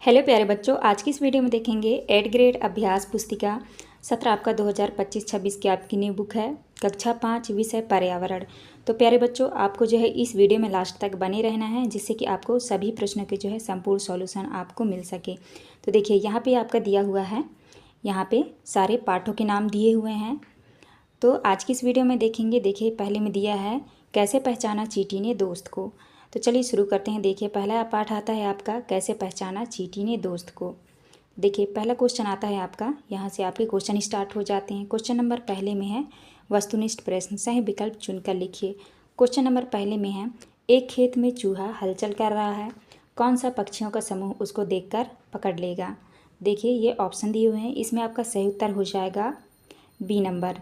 Hello प्यारे बच्चों, आज की इस वीडियो में देखेंगे 8th ग्रेड अभ्यास पुस्तिका 17 आपका 2025-26 की आपकी न्यू बुक है कक्षा 5 विषय पर्यावरण। तो प्यारे बच्चों, आपको जो है इस वीडियो में लास्ट तक बने रहना है, जिससे कि आपको सभी प्रश्नों के जो है संपूर्ण सॉल्यूशन आपको मिल सके। तो देखिए यहाँ पे आपका दिया हुआ है, यहाँ पे सारे पाठों के नाम दिए हुए हैं। तो आज की इस वीडियो में देखेंगे, देखिए पहले में दिया है कैसे पहचाना चींटी ने दोस्त को। तो चलिए शुरू करते हैं। देखिए पहला पाठ आता है आपका कैसे पहचाना चींटी ने दोस्त को। देखिए पहला क्वेश्चन आता है आपका, यहाँ से आपके क्वेश्चन स्टार्ट हो जाते हैं। क्वेश्चन नंबर पहले में है वस्तुनिष्ठ प्रश्न, सही विकल्प चुनकर लिखिए। क्वेश्चन नंबर पहले में है एक खेत में चूहा हलचल कर रहा है, कौन सा पक्षियों का समूह उसको देखकर पकड़ लेगा। देखिए ये ऑप्शन दिए हुए हैं, इसमें आपका सही उत्तर हो जाएगा बी नंबर,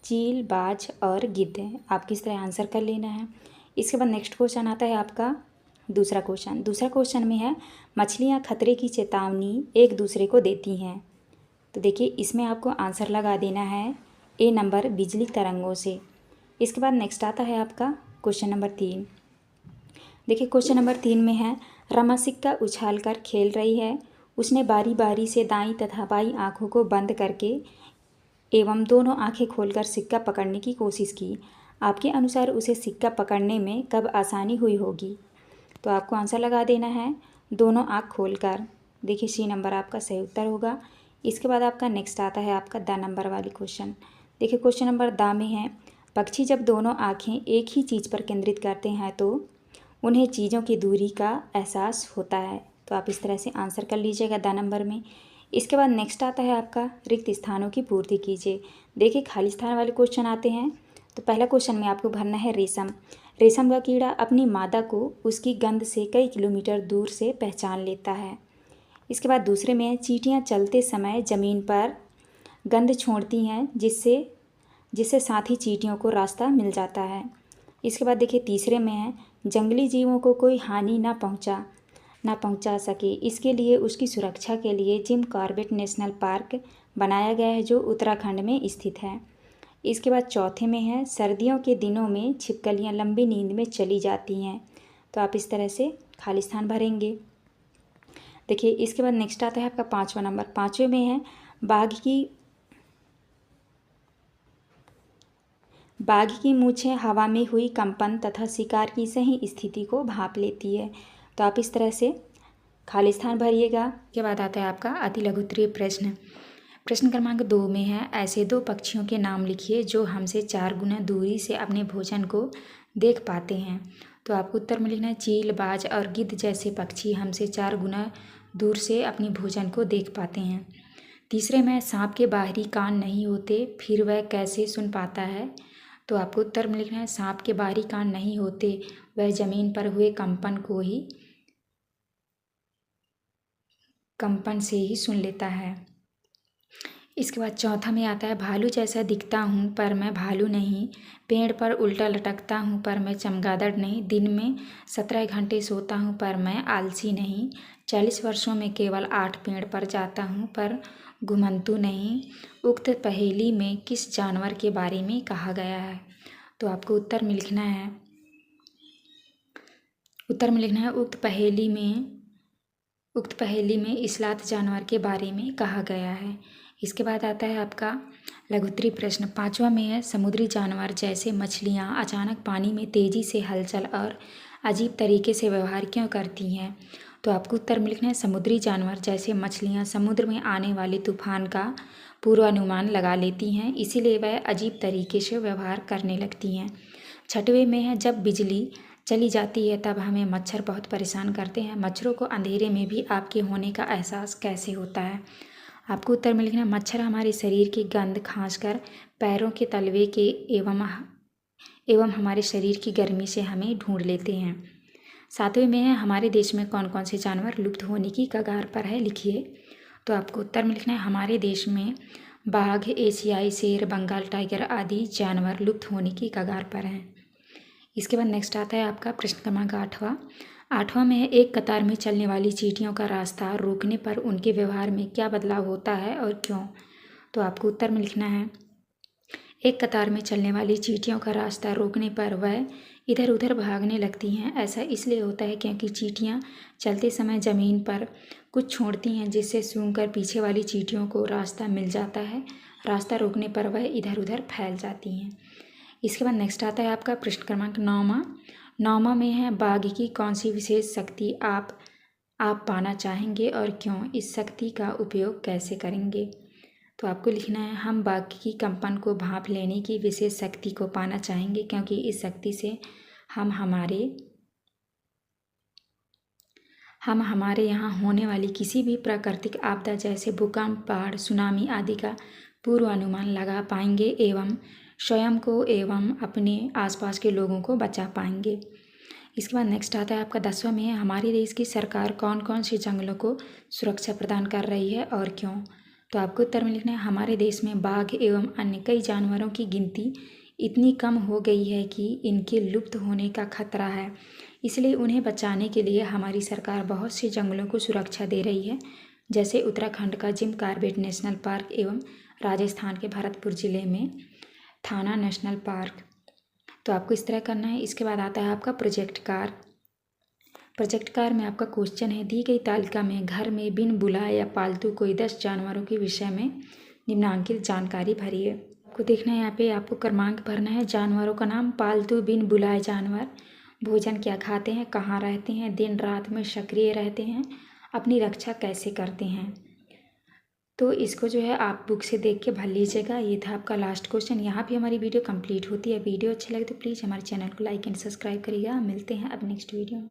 चील, बाज और गिद्ध। आप किस तरह आंसर कर लेना है। इसके बाद नेक्स्ट क्वेश्चन आता है आपका दूसरा क्वेश्चन में है मछलियाँ खतरे की चेतावनी एक दूसरे को देती हैं। तो देखिए इसमें आपको आंसर लगा देना है ए नंबर, बिजली तरंगों से। इसके बाद नेक्स्ट आता है आपका क्वेश्चन नंबर 3। देखिए क्वेश्चन नंबर 3 में है रमा सिक्का उछाल कर खेल रही है, उसने बारी बारी से दाईं तथा बाईं आँखों को बंद करके एवं दोनों आंखें खोलकर सिक्का पकड़ने की कोशिश की। आपके अनुसार उसे सिक्का पकड़ने में कब आसानी हुई होगी। तो आपको आंसर लगा देना है दोनों आँख खोलकर। देखिए सी नंबर आपका सही उत्तर होगा। इसके बाद आपका नेक्स्ट आता है आपका द नंबर वाली क्वेश्चन। देखिए क्वेश्चन नंबर द में है पक्षी जब दोनों आँखें एक ही चीज़ पर केंद्रित करते हैं तो उन्हें चीज़ों की दूरी का एहसास होता है। तो आप इस तरह से आंसर कर लीजिएगा द नंबर में। इसके बाद नेक्स्ट आता है आपका रिक्त स्थानों की पूर्ति कीजिए। देखिए खाली स्थान वाले क्वेश्चन आते हैं। तो पहला क्वेश्चन में आपको भरना है रेशम। रेशम का कीड़ा अपनी मादा को उसकी गंध से कई किलोमीटर दूर से पहचान लेता है। इसके बाद दूसरे में चींटियाँ चलते समय ज़मीन पर गंध छोड़ती हैं, जिससे साथ ही चींटियों को रास्ता मिल जाता है। इसके बाद देखिए तीसरे में है जंगली जीवों को कोई हानि ना पहुंचा सके, इसके लिए उसकी सुरक्षा के लिए जिम कॉर्बेट नेशनल पार्क बनाया गया है, जो उत्तराखंड में स्थित है। इसके बाद चौथे में है सर्दियों के दिनों में छिपकलियां लंबी नींद में चली जाती हैं। तो आप इस तरह से खाली स्थान भरेंगे। देखिए इसके बाद नेक्स्ट आता है आपका पाँचवा नंबर। पाँचवें में है बाघ की मूछें हवा में हुई कंपन तथा शिकार की सही स्थिति को भांप लेती है। तो आप इस तरह से खाली स्थान भरिएगा। के बाद आता है आपका अति लघुत्तरीय प्रश्न। प्रश्न क्रमांक 2 में है ऐसे दो पक्षियों के नाम लिखिए जो हमसे 4 गुना दूरी से अपने भोजन को देख पाते हैं। तो आपको उत्तर में लिखना है चील, बाज और गिद्ध जैसे पक्षी हमसे 4 गुना दूर से अपने भोजन को देख पाते हैं। तीसरे में सांप के बाहरी कान नहीं होते, फिर वह कैसे सुन पाता है। तो आपको उत्तर में लिखना है सांप के बाहरी कान नहीं होते, वह जमीन पर हुए कंपन से ही सुन लेता है। इसके बाद चौथा में आता है भालू जैसा दिखता हूँ पर मैं भालू नहीं, पेड़ पर उल्टा लटकता हूँ पर मैं चमगादड़ नहीं, दिन में 17 घंटे सोता हूँ पर मैं आलसी नहीं, 40 वर्षों में केवल 8 पेड़ पर जाता हूँ पर घुमंतू नहीं। उक्त पहेली में किस जानवर के बारे में कहा गया है। तो आपको उत्तर में लिखना है उक्त पहेली में इस्लात जानवर के बारे में कहा गया है। इसके बाद आता है आपका लघुत्तरीय प्रश्न। पांचवा में है समुद्री जानवर जैसे मछलियाँ अचानक पानी में तेजी से हलचल और अजीब तरीके से व्यवहार क्यों करती हैं। तो आपको उत्तर में लिखना है समुद्री जानवर जैसे मछलियाँ समुद्र में आने वाले तूफान का पूर्वानुमान लगा लेती हैं, इसीलिए वह अजीब तरीके से व्यवहार करने लगती हैं। छठवें में है जब बिजली चली जाती है तब हमें मच्छर बहुत परेशान करते हैं, मच्छरों को अंधेरे में भी आपके होने का एहसास कैसे होता है। आपको उत्तर में लिखना मच्छर हमारे शरीर की गंध खांसकर पैरों के तलवे के एवं हमारे शरीर की गर्मी से हमें ढूंढ लेते हैं। सातवें में है हमारे देश में कौन कौन से जानवर लुप्त होने की कगार पर है, लिखिए। तो आपको उत्तर में लिखना है हमारे देश में बाघ, एशियाई शेर, बंगाल टाइगर आदि जानवर लुप्त होने की कगार पर हैं। इसके बाद नेक्स्ट आता है आपका प्रश्न क्रमांक 8वां में है एक कतार में चलने वाली चींटियों का रास्ता रोकने पर उनके व्यवहार में क्या बदलाव होता है और क्यों। तो आपको उत्तर में लिखना है एक कतार में चलने वाली चींटियों का रास्ता रोकने पर वह इधर उधर भागने लगती हैं। ऐसा इसलिए होता है क्योंकि चींटियाँ चलते समय ज़मीन पर कुछ छोड़ती हैं, जिससे सूंघकर पीछे वाली चींटियों को रास्ता मिल जाता है। रास्ता रोकने पर वह इधर उधर फैल जाती हैं। इसके बाद नेक्स्ट आता है आपका प्रश्न क्रमांक 9वां में है, बाघ की कौन सी विशेष शक्ति आप पाना चाहेंगे और क्यों? इस शक्ति का उपयोग कैसे करेंगे? तो आपको लिखना है, हम बाघ की कंपन को भांप लेने की विशेष शक्ति को पाना चाहेंगे क्योंकि इस शक्ति से हम हमारे यहाँ होने वाली किसी भी प्राकृतिक आपदा जैसे भूकंप, बाढ़, सुनामी आदि का पूर्वानुमान लगा पाएंगे एवं स्वयं को एवं अपने आसपास के लोगों को बचा पाएंगे। इसके बाद नेक्स्ट आता है आपका 10वां में है, हमारे देश की सरकार कौन कौन से जंगलों को सुरक्षा प्रदान कर रही है और क्यों? तो आपको उत्तर में लिखना है, हमारे देश में बाघ एवं अन्य कई जानवरों की गिनती इतनी कम हो गई है कि इनके लुप्त होने का खतरा है। इसलिए उन्हें बचाने के लिए हमारी सरकार बहुत से जंगलों को सुरक्षा दे रही है, जैसे उत्तराखंड का जिम कॉर्बेट नेशनल पार्क एवं राजस्थान के भरतपुर जिले में थाना नेशनल पार्क। तो आपको इस तरह करना है। इसके बाद आता है आपका प्रोजेक्ट कार में आपका क्वेश्चन है, दी गई तालिका में घर में बिन बुलाए या पालतू कोई 10 जानवरों के विषय में निम्नांकित जानकारी भरिए। आपको देखना है, यहाँ पे आपको क्रमांक भरना है। जानवरों का नाम, पालतू बिन बुलाए जानवर, भोजन क्या खाते हैं, कहाँ रहते हैं, दिन रात में सक्रिय रहते हैं, अपनी रक्षा कैसे करते हैं। तो इसको जो है आप बुक से देख के भर लीजिएगा। ये था आपका लास्ट क्वेश्चन। यहाँ पे हमारी वीडियो कंप्लीट होती है। वीडियो अच्छी लगे तो प्लीज़ हमारे चैनल को लाइक एंड सब्सक्राइब करिएगा। मिलते हैं अब नेक्स्ट वीडियो में।